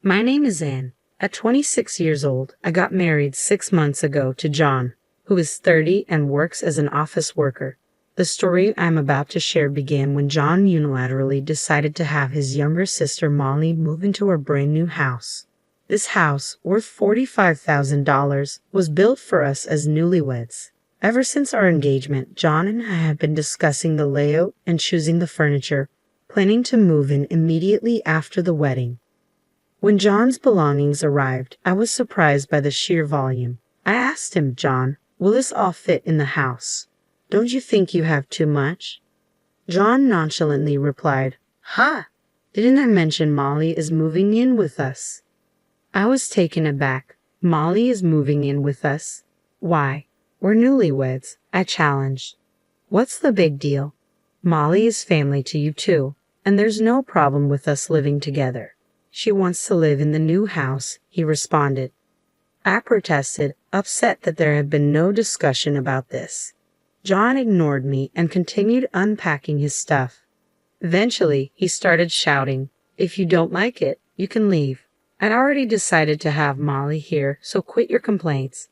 My name is Anne. At 26 years old, I got married 6 months ago to John, who is 30 and works as an office worker. The story I'm about to share began when John unilaterally decided to have his younger sister Molly move into our brand new house. This house, worth $45,000, was built for us as newlyweds. Ever since our engagement, John and I have been discussing the layout and choosing the furniture, planning to move in immediately after the wedding. When John's belongings arrived, I was surprised by the sheer volume. I asked him, "John, will this all fit in the house? Don't you think you have too much?" John nonchalantly replied, "Ha! Didn't I mention Molly is moving in with us?" I was taken aback. "Molly is moving in with us? Why, we're newlyweds," I challenged. "What's the big deal? Molly is family to you too, and there's no problem with us living together. She wants to live in the new house," he responded. I protested, upset that there had been no discussion about this. John ignored me and continued unpacking his stuff. Eventually, he started shouting, "If you don't like it, you can leave. I'd already decided to have Molly here, so quit your complaints."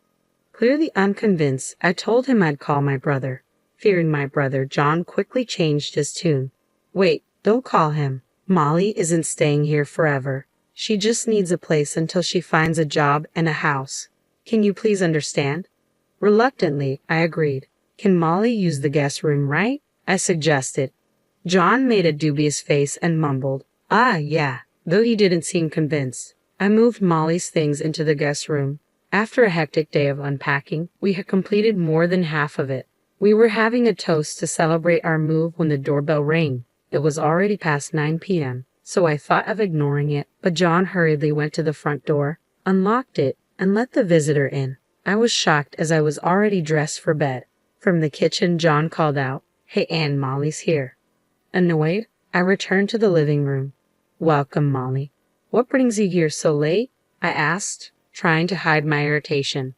Clearly unconvinced, I told him I'd call my brother. Fearing my brother, John quickly changed his tune. "Wait, don't call him. Molly isn't staying here forever. She just needs a place until she finds a job and a house. Can you please understand?" Reluctantly, I agreed. "Can Molly use the guest room, right?" I suggested. John made a dubious face and mumbled, "Ah, yeah," though he didn't seem convinced. I moved Molly's things into the guest room. After a hectic day of unpacking, we had completed more than half of it. We were having a toast to celebrate our move when the doorbell rang. It was already past 9 p.m., so I thought of ignoring it, but John hurriedly went to the front door, unlocked it, and let the visitor in. I was shocked as I was already dressed for bed. From the kitchen, John called out, "Hey Anne, Molly's here." Annoyed, I returned to the living room. "Welcome, Molly. What brings you here so late?" I asked, trying to hide my irritation.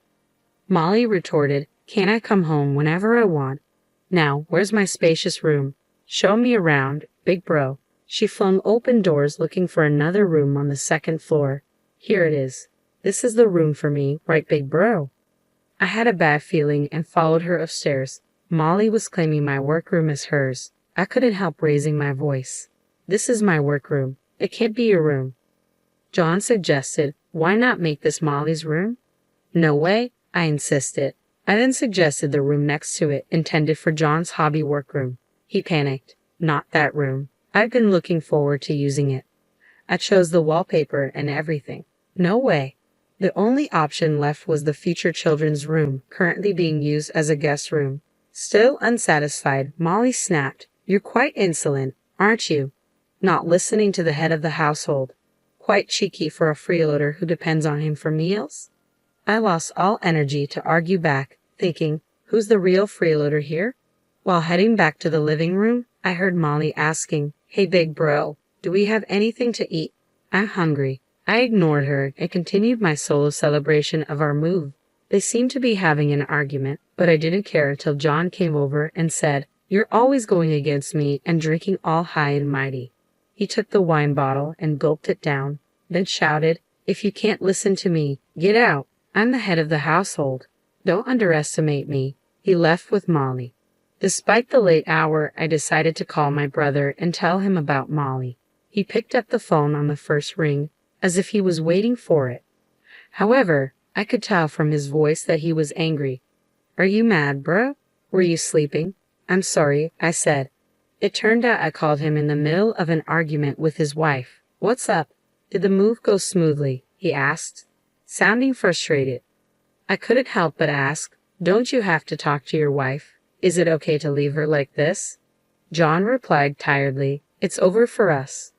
Molly retorted, "Can't I come home whenever I want? Now, where's my spacious room? Show me around, big bro." She flung open doors looking for another room on the second floor. "Here it is. This is the room for me, right, big bro?" I had a bad feeling and followed her upstairs. Molly was claiming my workroom as hers. I couldn't help raising my voice. "This is my workroom. It can't be your room." John suggested, "Why not make this Molly's room?" "No way," I insisted. I then suggested the room next to it, intended for John's hobby workroom. He panicked. "Not that room. I've been looking forward to using it. I chose the wallpaper and everything." "No way." The only option left was the future children's room, currently being used as a guest room. Still unsatisfied, Molly snapped, "You're quite insolent, aren't you? Not listening to the head of the household. Quite cheeky for a freeloader who depends on him for meals." I lost all energy to argue back, thinking, who's the real freeloader here? While heading back to the living room, I heard Molly asking, "Hey big bro, do we have anything to eat? I'm hungry." I ignored her and continued my solo celebration of our move. They seemed to be having an argument, but I didn't care until John came over and said, "You're always going against me and drinking all high and mighty." He took the wine bottle and gulped it down, then shouted, "If you can't listen to me, get out. I'm the head of the household. Don't underestimate me." He left with Molly. Despite the late hour, I decided to call my brother and tell him about Molly. He picked up the phone on the first ring, as if he was waiting for it. However, I could tell from his voice that he was angry. "Are you mad, bro? Were you sleeping?" "I'm sorry," I said. It turned out I called him in the middle of an argument with his wife. "What's up? Did the move go smoothly?" he asked, sounding frustrated. I couldn't help but ask, "Don't you have to talk to your wife? Is it okay to leave her like this?" John replied tiredly, "It's over for us."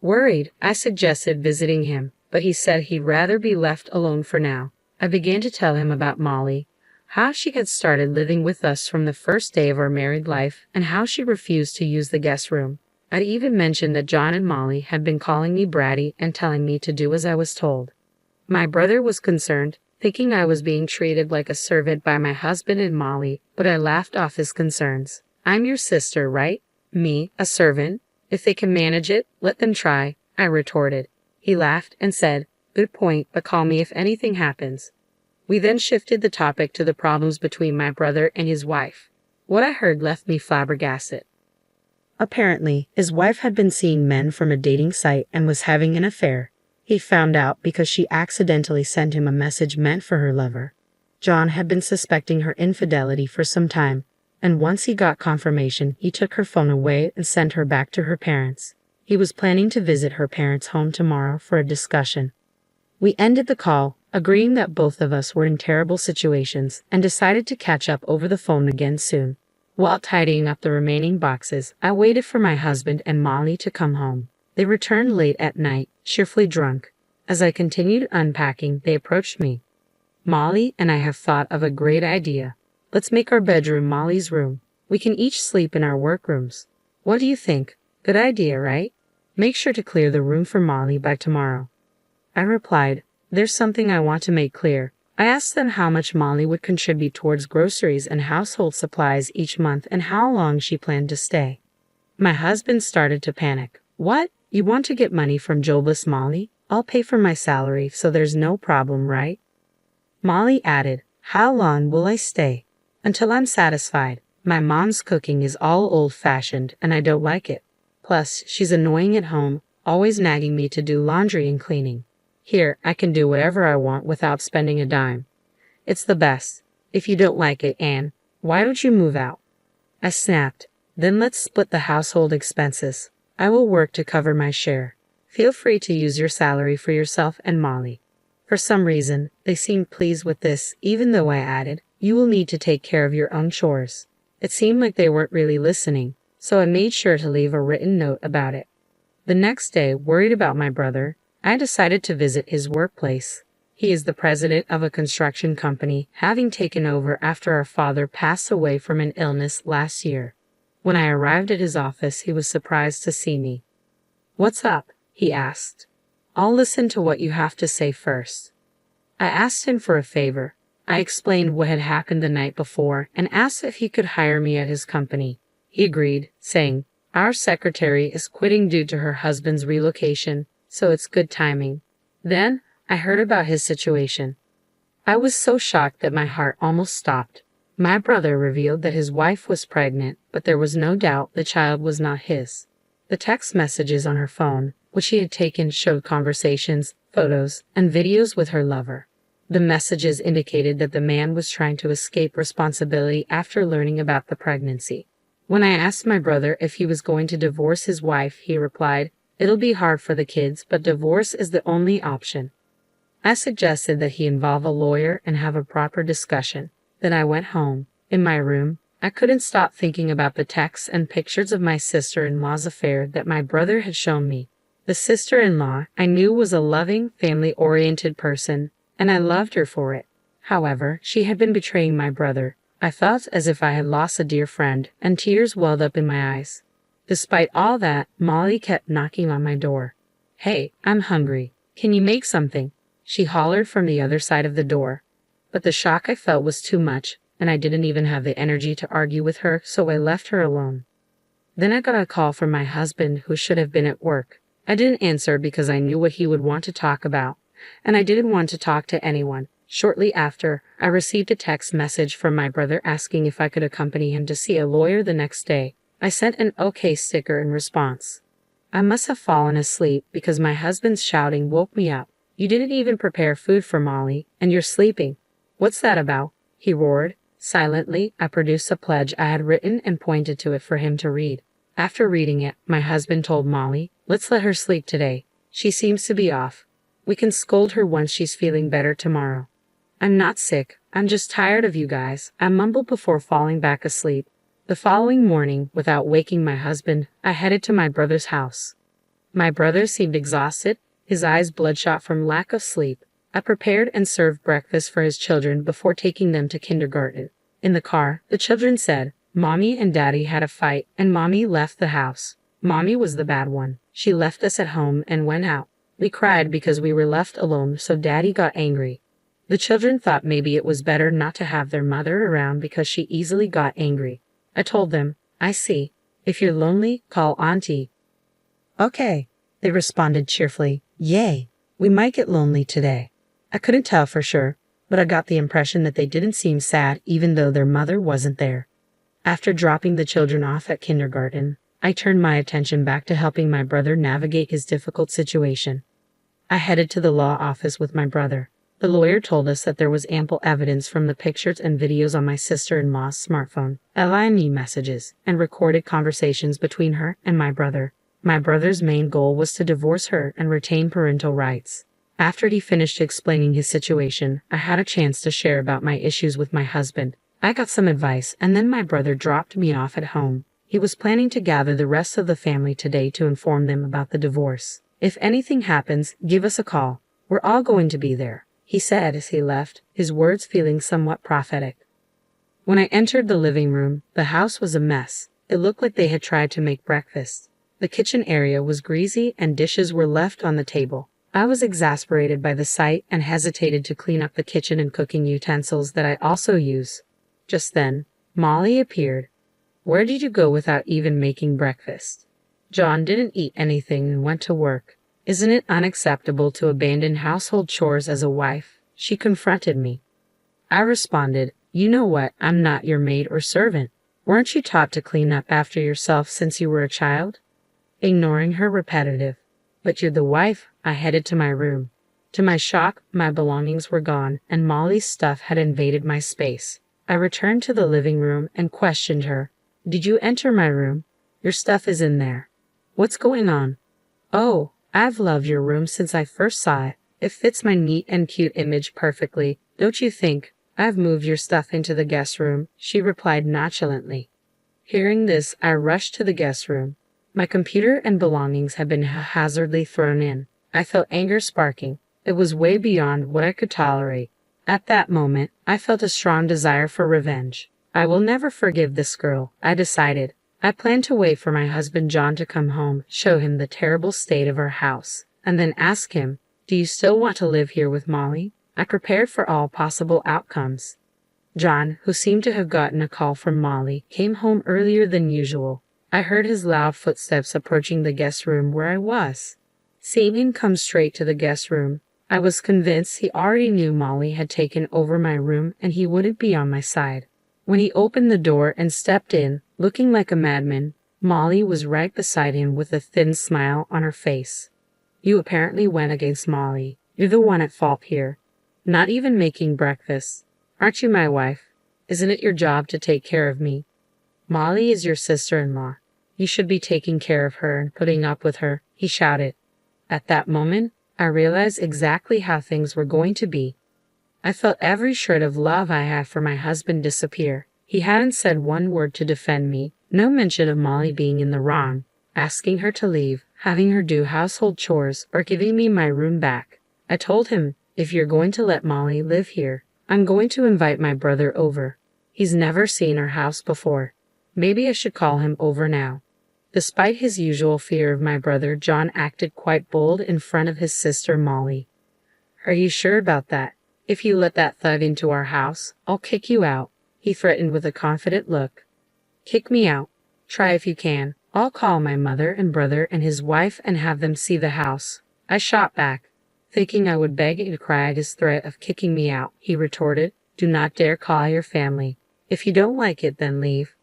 Worried, I suggested visiting him, but he said he'd rather be left alone for now. I began to tell him about Molly, how she had started living with us from the first day of our married life, and how she refused to use the guest room. I'd even mentioned that John and Molly had been calling me bratty and telling me to do as I was told. My brother was concerned, thinking I was being treated like a servant by my husband and Molly, but I laughed off his concerns. "I'm your sister, right? Me, a servant? If they can manage it, let them try," I retorted. He laughed and said, "Good point, but call me if anything happens." We then shifted the topic to the problems between my brother and his wife. What I heard left me flabbergasted. Apparently, his wife had been seeing men from a dating site and was having an affair. He found out because she accidentally sent him a message meant for her lover. John had been suspecting her infidelity for some time, and once he got confirmation, he took her phone away and sent her back to her parents. He was planning to visit her parents' home tomorrow for a discussion. We ended the call, agreeing that both of us were in terrible situations, and decided to catch up over the phone again soon. While tidying up the remaining boxes, I waited for my husband and Molly to come home. They returned late at night, cheerfully drunk. As I continued unpacking, they approached me. "Molly and I have thought of a great idea. Let's make our bedroom Molly's room. We can each sleep in our workrooms. What do you think? Good idea, right? Make sure to clear the room for Molly by tomorrow." I replied, "There's something I want to make clear." I asked them how much Molly would contribute towards groceries and household supplies each month and how long she planned to stay. My husband started to panic. "What? You want to get money from jobless Molly? I'll pay for my salary, so there's no problem, right?" Molly added, "How long will I stay?" "Until I'm satisfied. My mom's cooking is all old-fashioned and I don't like it. Plus, she's annoying at home, always nagging me to do laundry and cleaning. Here, I can do whatever I want without spending a dime. It's the best. If you don't like it, Anne, why don't you move out?" I snapped, "Then let's split the household expenses. I will work to cover my share. Feel free to use your salary for yourself and Molly." For some reason, they seemed pleased with this, even though I added, "You will need to take care of your own chores." It seemed like they weren't really listening, so I made sure to leave a written note about it. The next day, worried about my brother, I decided to visit his workplace. He is the president of a construction company, having taken over after our father passed away from an illness last year. When I arrived at his office, he was surprised to see me. "What's up?" he asked. "I'll listen to what you have to say first." I asked him for a favor. I explained what had happened the night before and asked if he could hire me at his company. He agreed, saying, "Our secretary is quitting due to her husband's relocation, so it's good timing." Then, I heard about his situation. I was so shocked that my heart almost stopped. My brother revealed that his wife was pregnant, but there was no doubt the child was not his. The text messages on her phone, which he had taken, showed conversations, photos, and videos with her lover. The messages indicated that the man was trying to escape responsibility after learning about the pregnancy. When I asked my brother if he was going to divorce his wife, he replied, "It'll be hard for the kids, but divorce is the only option." I suggested that he involve a lawyer and have a proper discussion. Then I went home. In my room, I couldn't stop thinking about the texts and pictures of my sister-in-law's affair that my brother had shown me. The sister-in-law I knew was a loving, family-oriented person, and I loved her for it. However, she had been betraying my brother. I felt as if I had lost a dear friend, and tears welled up in my eyes. Despite all that, Molly kept knocking on my door. "Hey, I'm hungry. Can you make something?" she hollered from the other side of the door. But the shock I felt was too much, and I didn't even have the energy to argue with her, so I left her alone. Then I got a call from my husband, who should have been at work. I didn't answer because I knew what he would want to talk about, and I didn't want to talk to anyone. Shortly after, I received a text message from my brother asking if I could accompany him to see a lawyer the next day. I sent an OK sticker in response. I must have fallen asleep because my husband's shouting woke me up. "You didn't even prepare food for Molly, and you're sleeping. What's that about?" he roared. Silently, I produced a pledge I had written and pointed to it for him to read. After reading it, my husband told Molly, "Let's let her sleep today. She seems to be off. We can scold her once she's feeling better tomorrow." "I'm not sick. I'm just tired of you guys," I mumbled before falling back asleep. The following morning, without waking my husband, I headed to my brother's house. My brother seemed exhausted, his eyes bloodshot from lack of sleep. I prepared and served breakfast for his children before taking them to kindergarten. In the car, the children said, "Mommy and Daddy had a fight, and Mommy left the house. Mommy was the bad one. She left us at home and went out. We cried because we were left alone, so Daddy got angry." The children thought maybe it was better not to have their mother around because she easily got angry. I told them, "I see. If you're lonely, call Auntie." "Okay," they responded cheerfully. Yay, we might get lonely today. I couldn't tell for sure, but I got the impression that they didn't seem sad even though their mother wasn't there. After dropping the children off at kindergarten, I turned my attention back to helping my brother navigate his difficult situation. I headed to the law office with my brother. The lawyer told us that there was ample evidence from the pictures and videos on my sister-in-law's smartphone, LINE messages, and recorded conversations between her and my brother. My brother's main goal was to divorce her and retain parental rights. After he finished explaining his situation, I had a chance to share about my issues with my husband. I got some advice, and then my brother dropped me off at home. He was planning to gather the rest of the family today to inform them about the divorce. If anything happens, give us a call. We're all going to be there, he said as he left, his words feeling somewhat prophetic. When I entered the living room, the house was a mess. It looked like they had tried to make breakfast. The kitchen area was greasy and dishes were left on the table. I was exasperated by the sight and hesitated to clean up the kitchen and cooking utensils that I also use. Just then, Molly appeared. Where did you go without even making breakfast? John didn't eat anything and went to work. Isn't it unacceptable to abandon household chores as a wife? She confronted me. I responded, you know what, I'm not your maid or servant. Weren't you taught to clean up after yourself since you were a child? Ignoring her repetitive, but you're the wife, I headed to my room. To my shock, my belongings were gone and Molly's stuff had invaded my space. I returned to the living room and questioned her. Did you enter my room? Your stuff is in there. What's going on? Oh, I've loved your room since I first saw it. It fits my neat and cute image perfectly, don't you think? I've moved your stuff into the guest room, she replied nonchalantly. Hearing this, I rushed to the guest room. My computer and belongings had been haphazardly thrown in. I felt anger sparking. It was way beyond what I could tolerate. At that moment, I felt a strong desire for revenge. I will never forgive this girl, I decided. I planned to wait for my husband John to come home, show him the terrible state of our house, and then ask him, do you still want to live here with Molly? I prepared for all possible outcomes. John, who seemed to have gotten a call from Molly, came home earlier than usual. I heard his loud footsteps approaching the guest room where I was. Seeing him come straight to the guest room, I was convinced he already knew Molly had taken over my room and he wouldn't be on my side. When he opened the door and stepped in, looking like a madman, Molly was right beside him with a thin smile on her face. You apparently went against Molly. You're the one at fault here. Not even making breakfast. Aren't you my wife? Isn't it your job to take care of me? Molly is your sister-in-law. You should be taking care of her and putting up with her, he shouted. At that moment, I realized exactly how things were going to be. I felt every shred of love I had for my husband disappear. He hadn't said one word to defend me, no mention of Molly being in the wrong, asking her to leave, having her do household chores, or giving me my room back. I told him, if you're going to let Molly live here, I'm going to invite my brother over. He's never seen our house before. Maybe I should call him over now. Despite his usual fear of my brother, John acted quite bold in front of his sister Molly. Are you sure about that? If you let that thug into our house, I'll kick you out, he threatened with a confident look. Kick me out. Try if you can. I'll call my mother and brother and his wife and have them see the house. I shot back. Thinking I would beg and cry at his threat of kicking me out, he retorted, do not dare call your family. If you don't like it, then leave.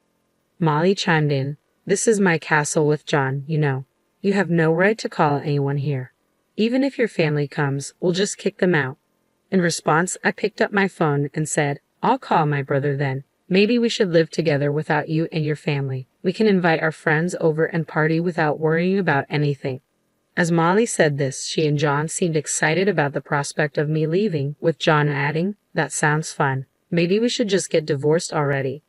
Molly chimed in. This is my castle with John, you know. You have no right to call anyone here. Even if your family comes, we'll just kick them out. In response, I picked up my phone and said, I'll call my brother then. Maybe we should live together without you and your family. We can invite our friends over and party without worrying about anything. As Molly said this, she and John seemed excited about the prospect of me leaving, with John adding, that sounds fun. Maybe we should just get divorced already.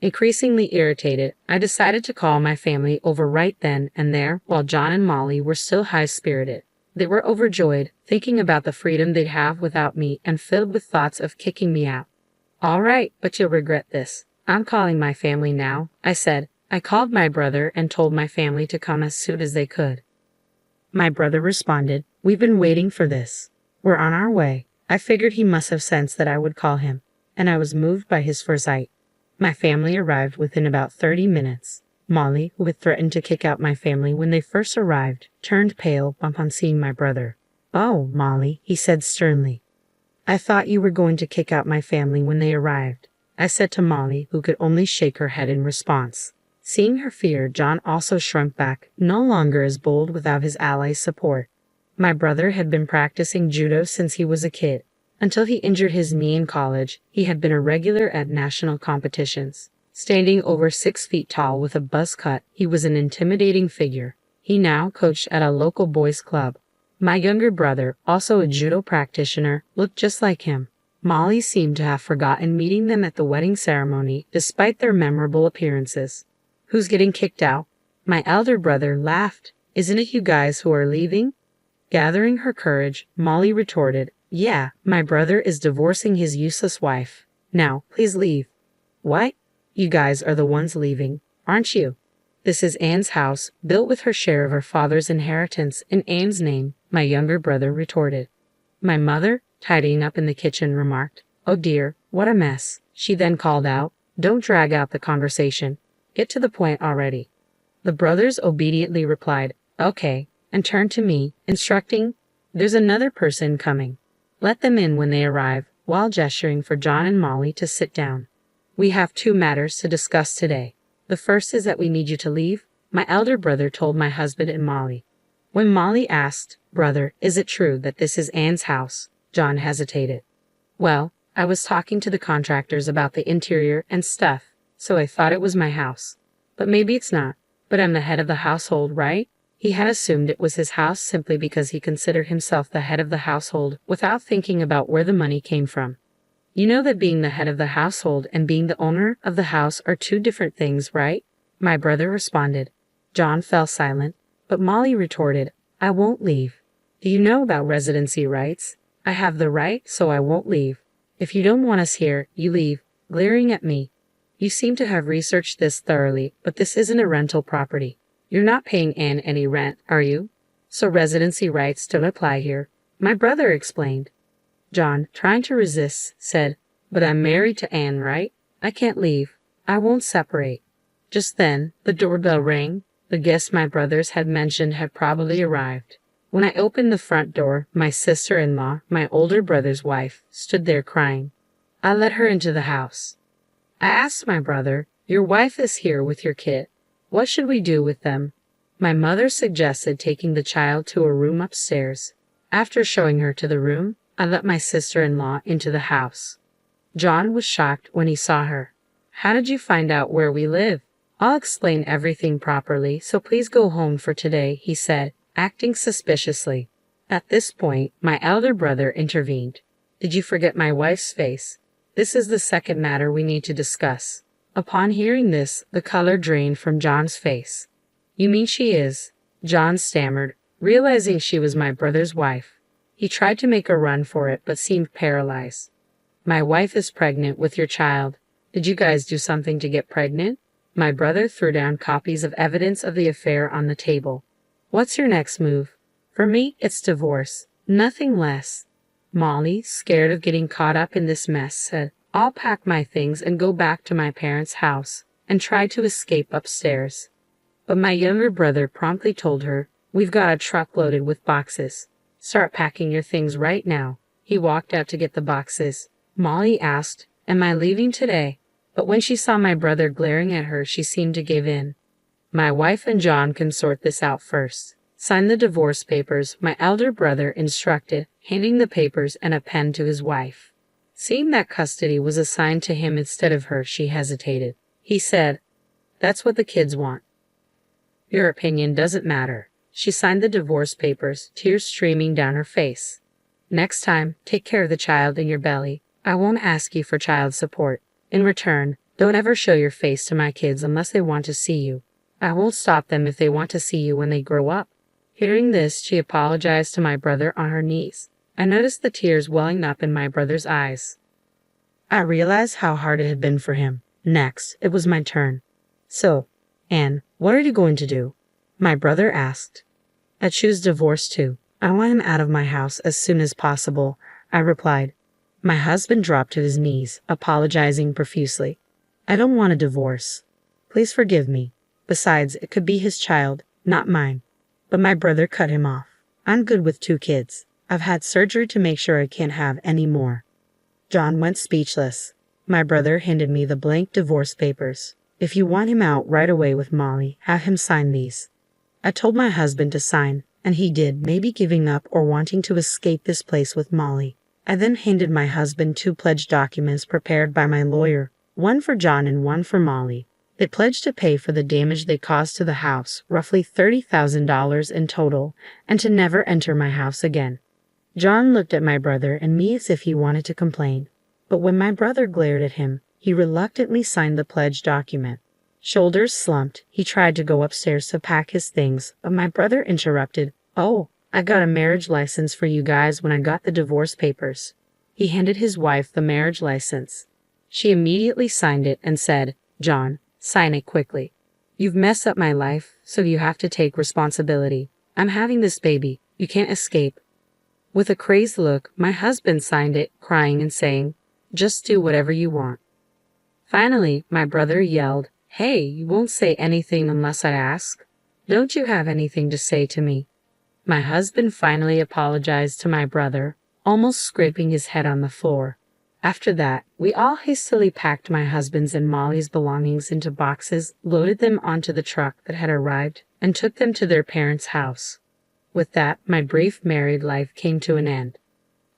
Increasingly irritated, I decided to call my family over right then and there while John and Molly were still high-spirited. They were overjoyed, thinking about the freedom they'd have without me and filled with thoughts of kicking me out. All right, but you'll regret this. I'm calling my family now, I said. I called my brother and told my family to come as soon as they could. My brother responded, we've been waiting for this. We're on our way. I figured he must have sensed that I would call him, and I was moved by his foresight. My family arrived within about 30 minutes. Molly, who had threatened to kick out my family when they first arrived, turned pale upon seeing my brother. "Oh, Molly," he said sternly. "I thought you were going to kick out my family when they arrived," I said to Molly, who could only shake her head in response. Seeing her fear, John also shrunk back, no longer as bold without his allies' support. My brother had been practicing judo since he was a kid. Until he injured his knee in college, he had been a regular at national competitions. Standing over 6 feet tall with a buzz cut, he was an intimidating figure. He now coached at a local boys' club. My younger brother, also a judo practitioner, looked just like him. Molly seemed to have forgotten meeting them at the wedding ceremony, despite their memorable appearances. "Who's getting kicked out?" My elder brother laughed. "Isn't it you guys who are leaving?" Gathering her courage, Molly retorted, "Yeah, my brother is divorcing his useless wife. Now, please leave." "What? You guys are the ones leaving, aren't you? This is Anne's house, built with her share of her father's inheritance in Anne's name," my younger brother retorted. My mother, tidying up in the kitchen, remarked, "Oh dear, what a mess." She then called out, "Don't drag out the conversation. Get to the point already." The brothers obediently replied, "Okay," and turned to me, instructing, "There's another person coming. Let them in when they arrive," while gesturing for John and Molly to sit down. "We have 2 matters to discuss today. The first is that we need you to leave," my elder brother told my husband and Molly. When Molly asked, "Brother, is it true that this is Anne's house?" John hesitated. "Well, I was talking to the contractors about the interior and stuff, so I thought it was my house. But maybe it's not. But I'm the head of the household, right?" He had assumed it was his house simply because he considered himself the head of the household without thinking about where the money came from. "You know that being the head of the household and being the owner of the house are 2 different things, right?" my brother responded. John fell silent, but Molly retorted, "I won't leave. Do you know about residency rights? I have the right, so I won't leave. If you don't want us here, you leave," glaring at me. "You seem to have researched this thoroughly, but this isn't a rental property. You're not paying Anne any rent, are you? So residency rights don't apply here," my brother explained. John, trying to resist, said, "But I'm married to Anne, right? I can't leave. I won't separate." Just then, the doorbell rang. The guest my brothers had mentioned had probably arrived. When I opened the front door, my sister-in-law, my older brother's wife, stood there crying. I let her into the house. I asked my brother, "Your wife is here with your kid. What should we do with them?" My mother suggested taking the child to a room upstairs. After showing her to the room, I let my sister-in-law into the house. John was shocked when he saw her. "How did you find out where we live?" "I'll explain everything properly, so please go home for today," he said, acting suspiciously. At this point, my elder brother intervened. "Did you forget my wife's face? This is the second matter we need to discuss." Upon hearing this, the color drained from John's face. "You mean she is?" John stammered, realizing she was my brother's wife. He tried to make a run for it, but seemed paralyzed. "My wife is pregnant with your child. Did you guys do something to get pregnant?" My brother threw down copies of evidence of the affair on the table. "What's your next move?" "For me, it's divorce. Nothing less." Molly, scared of getting caught up in this mess, said, "I'll pack my things and go back to my parents' house," and tried to escape upstairs. But my younger brother promptly told her, "We've got a truck loaded with boxes. Start packing your things right now." He walked out to get the boxes. Molly asked, "Am I leaving today?" But when she saw my brother glaring at her, she seemed to give in. "My wife and John can sort this out first. Sign the divorce papers," my elder brother instructed, handing the papers and a pen to his wife. Seeing that custody was assigned to him instead of her, she hesitated. He said, "That's what the kids want. Your opinion doesn't matter." She signed the divorce papers, tears streaming down her face. "Next time, take care of the child in your belly. I won't ask you for child support. In return, don't ever show your face to my kids unless they want to see you. I won't stop them if they want to see you when they grow up." Hearing this, she apologized to my brother on her knees. I noticed the tears welling up in my brother's eyes. I realized how hard it had been for him. Next, it was my turn. "So, Anne, what are you going to do?" my brother asked. "I choose divorce too. I want him out of my house as soon as possible," I replied. My husband dropped to his knees, apologizing profusely. "I don't want a divorce. Please forgive me. Besides, it could be his child, not mine." But my brother cut him off. "I'm good with 2 kids. I've had surgery to make sure I can't have any more." John went speechless. My brother handed me the blank divorce papers. "If you want him out right away with Molly, have him sign these." I told my husband to sign, and he did, maybe giving up or wanting to escape this place with Molly. I then handed my husband 2 pledge documents prepared by my lawyer, one for John and one for Molly. They pledged to pay for the damage they caused to the house, roughly $30,000 in total, and to never enter my house again. John looked at my brother and me as if he wanted to complain, but when my brother glared at him, he reluctantly signed the pledge document. Shoulders slumped, he tried to go upstairs to pack his things, but my brother interrupted. "Oh, I got a marriage license for you guys when I got the divorce papers." He handed his wife the marriage license. She immediately signed it and said, "John, sign it quickly. You've messed up my life, so you have to take responsibility. I'm having this baby. You can't escape." With a crazed look, my husband signed it, crying and saying, "Just do whatever you want." Finally, my brother yelled, "Hey, you won't say anything unless I ask? Don't you have anything to say to me?" My husband finally apologized to my brother, almost scraping his head on the floor. After that, we all hastily packed my husband's and Molly's belongings into boxes, loaded them onto the truck that had arrived, and took them to their parents' house. With that, my brief married life came to an end.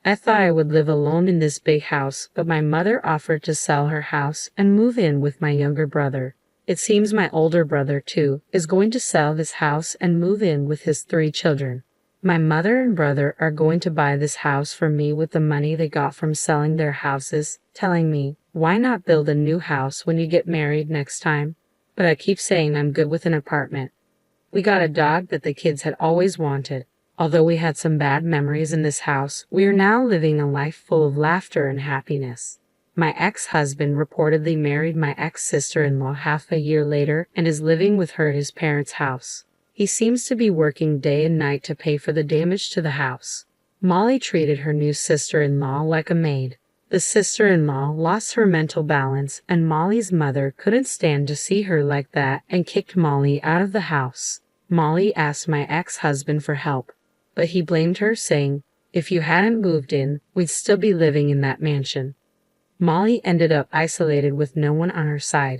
I thought I would live alone in this big house, but my mother offered to sell her house and move in with my younger brother. It seems my older brother, too, is going to sell this house and move in with his 3 children. My mother and brother are going to buy this house for me with the money they got from selling their houses, telling me, "Why not build a new house when you get married next time?" But I keep saying I'm good with an apartment. We got a dog that the kids had always wanted. Although we had some bad memories in this house, we are now living a life full of laughter and happiness. My ex-husband reportedly married my ex-sister-in-law half a year later and is living with her at his parents' house. He seems to be working day and night to pay for the damage to the house. Molly treated her new sister-in-law like a maid. The sister-in-law lost her mental balance, and Molly's mother couldn't stand to see her like that and kicked Molly out of the house. Molly asked my ex-husband for help, but he blamed her, saying, "If you hadn't moved in, we'd still be living in that mansion." Molly ended up isolated with no one on her side.